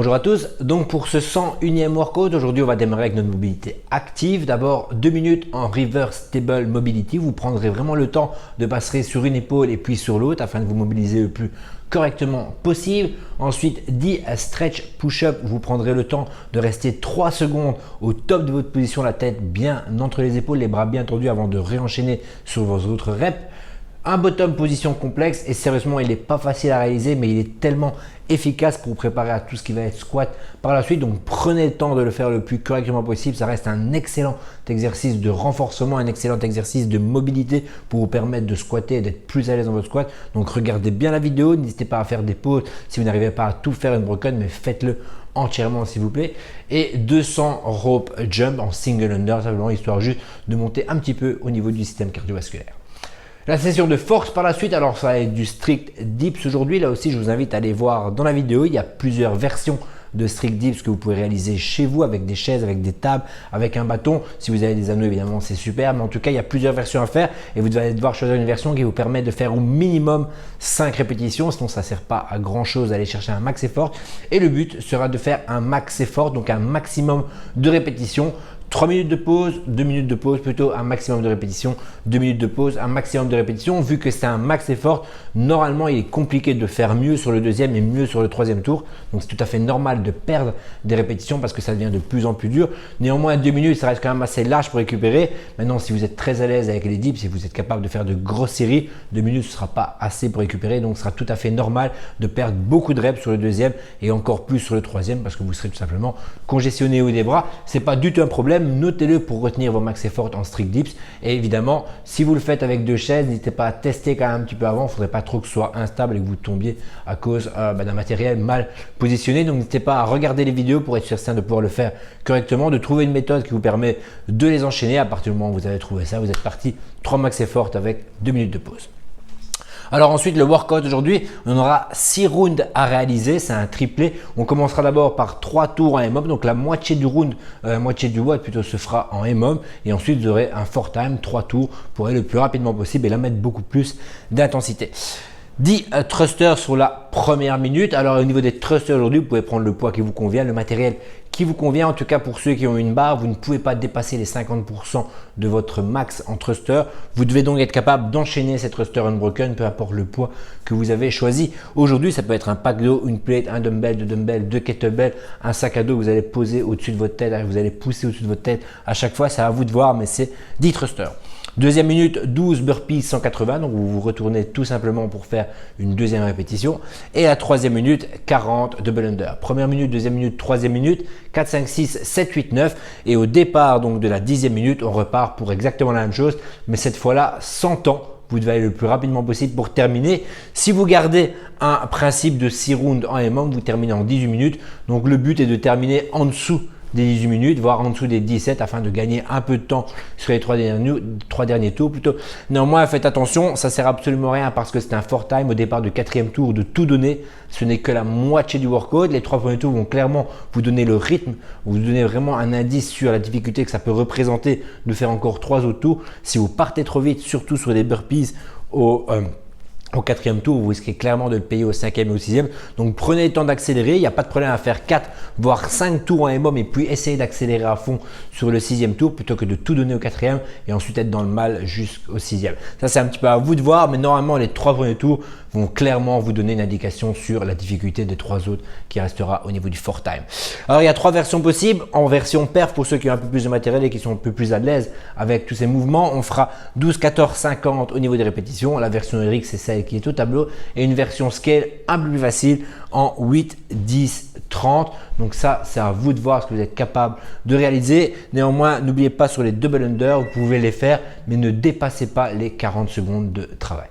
Bonjour à tous, donc pour ce 101e workout, aujourd'hui on va démarrer avec notre mobilité active. D'abord 2 minutes en reverse table mobility, vous prendrez vraiment le temps de passer sur une épaule et puis sur l'autre afin de vous mobiliser le plus correctement possible. Ensuite 10 stretch push-up, vous prendrez le temps de rester 3 secondes au top de votre position, la tête bien entre les épaules, les bras bien tendus avant de réenchaîner sur vos autres reps. Un bottom position complexe et sérieusement il n'est pas facile à réaliser mais il est tellement efficace pour vous préparer à tout ce qui va être squat par la suite. Donc prenez le temps de le faire le plus correctement possible, ça reste un excellent exercice de renforcement, un excellent exercice de mobilité pour vous permettre de squatter et d'être plus à l'aise dans votre squat. Donc regardez bien la vidéo, n'hésitez pas à faire des pauses si vous n'arrivez pas à tout faire une broken, mais faites-le entièrement s'il vous plaît. Et 200 rope jump en single under, simplement histoire juste de monter un petit peu au niveau du système cardiovasculaire. La session de force par la suite, alors ça va être du strict dips aujourd'hui. Là aussi, je vous invite à aller voir dans la vidéo. Il y a plusieurs versions de strict dips que vous pouvez réaliser chez vous avec des chaises, avec des tables, avec un bâton. Si vous avez des anneaux, évidemment, c'est super. Mais en tout cas, il y a plusieurs versions à faire et vous allez devoir choisir une version qui vous permet de faire au minimum 5 répétitions. Sinon, ça ne sert pas à grand chose d'aller chercher un max effort. Et le but sera de faire un max effort, donc un maximum de répétitions. 3 minutes de pause, 2 minutes de pause, plutôt un maximum de répétition, 2 minutes de pause, un maximum de répétition. Vu que c'est un max effort, normalement il est compliqué de faire mieux sur le deuxième et mieux sur le troisième tour. Donc c'est tout à fait normal de perdre des répétitions parce que ça devient de plus en plus dur. Néanmoins 2 minutes, ça reste quand même assez large pour récupérer. Maintenant si vous êtes très à l'aise avec les dips, si vous êtes capable de faire de grosses séries, 2 minutes ce ne sera pas assez pour récupérer. Donc ce sera tout à fait normal de perdre beaucoup de reps sur le deuxième et encore plus sur le troisième parce que vous serez tout simplement congestionné au haut des bras. C'est pas du tout un problème. Notez-le pour retenir vos max effort en strict dips. Et évidemment, si vous le faites avec 2 chaises, n'hésitez pas à tester quand même un petit peu avant. Il ne faudrait pas trop que ce soit instable et que vous tombiez à cause d'un matériel mal positionné. Donc n'hésitez pas à regarder les vidéos pour être certain de pouvoir le faire correctement, de trouver une méthode qui vous permet de les enchaîner. À partir du moment où vous avez trouvé ça, vous êtes parti 3 max effort avec 2 minutes de pause. Alors ensuite, le workout aujourd'hui, on aura 6 rounds à réaliser, c'est un triplé. On commencera d'abord par 3 tours en M-Homme, donc la moitié du round, la moitié du WOD plutôt se fera en M-Homme. Et ensuite, vous aurez un 4 time, 3 tours pour aller le plus rapidement possible et là mettre beaucoup plus d'intensité. 10 thrusters sur la première minute. Alors au niveau des thrusters aujourd'hui, vous pouvez prendre le poids qui vous convient, le matériel qui vous convient. En tout cas pour ceux qui ont une barre, vous ne pouvez pas dépasser les 50% de votre max en thruster. Vous devez donc être capable d'enchaîner ces thrusters unbroken, peu importe le poids que vous avez choisi. Aujourd'hui, ça peut être un pack d'eau, une plate, un dumbbell, 2 dumbbells, 2 kettlebells, un sac à dos que vous allez poser au-dessus de votre tête, vous allez pousser au-dessus de votre tête à chaque fois. C'est à vous de voir, mais c'est 10 thrusters. Deuxième minute, 12 burpees 180, donc vous vous retournez tout simplement pour faire une deuxième répétition. Et la troisième minute, 40 double under. Première minute, deuxième minute, troisième minute, 4, 5, 6, 7, 8, 9. Et au départ donc de la 10e minute, on repart pour exactement la même chose, mais cette fois-là sans temps. Vous devez aller le plus rapidement possible pour terminer. Si vous gardez un principe de 6 rounds en M-Homme, vous terminez en 18 minutes. Donc le but est de terminer en dessous des 18 minutes, voire en dessous des 17 afin de gagner un peu de temps sur les 3 derniers tours plutôt. Néanmoins, faites attention, ça sert absolument à rien parce que c'est un 4 time au départ du 4e tour de tout donner. Ce n'est que la moitié du workout. Les 3 premiers tours vont clairement vous donner le rythme, vous donner vraiment un indice sur la difficulté que ça peut représenter de faire encore 3 autres tours. Si vous partez trop vite, surtout sur des burpees au 4e tour, vous risquez clairement de le payer au 5e et au 6e. Donc prenez le temps d'accélérer. Il n'y a pas de problème à faire 4 voire 5 tours en M-Homme et puis essayez d'accélérer à fond sur le 6e tour plutôt que de tout donner au 4e et ensuite être dans le mal jusqu'au 6e. Ça, c'est un petit peu à vous de voir, mais normalement, les 3 premiers tours vont clairement vous donner une indication sur la difficulté des 3 autres qui restera au niveau du 4 time. Alors, il y a 3 versions possibles. En version perf, pour ceux qui ont un peu plus de matériel et qui sont un peu plus à l'aise avec tous ces mouvements, on fera 12, 14, 50 au niveau des répétitions. La version RX, c'est celle qui est au tableau et une version scale un peu plus facile en 8, 10, 30. Donc ça, c'est à vous de voir ce que vous êtes capable de réaliser. Néanmoins, n'oubliez pas sur les double under, vous pouvez les faire, mais ne dépassez pas les 40 secondes de travail.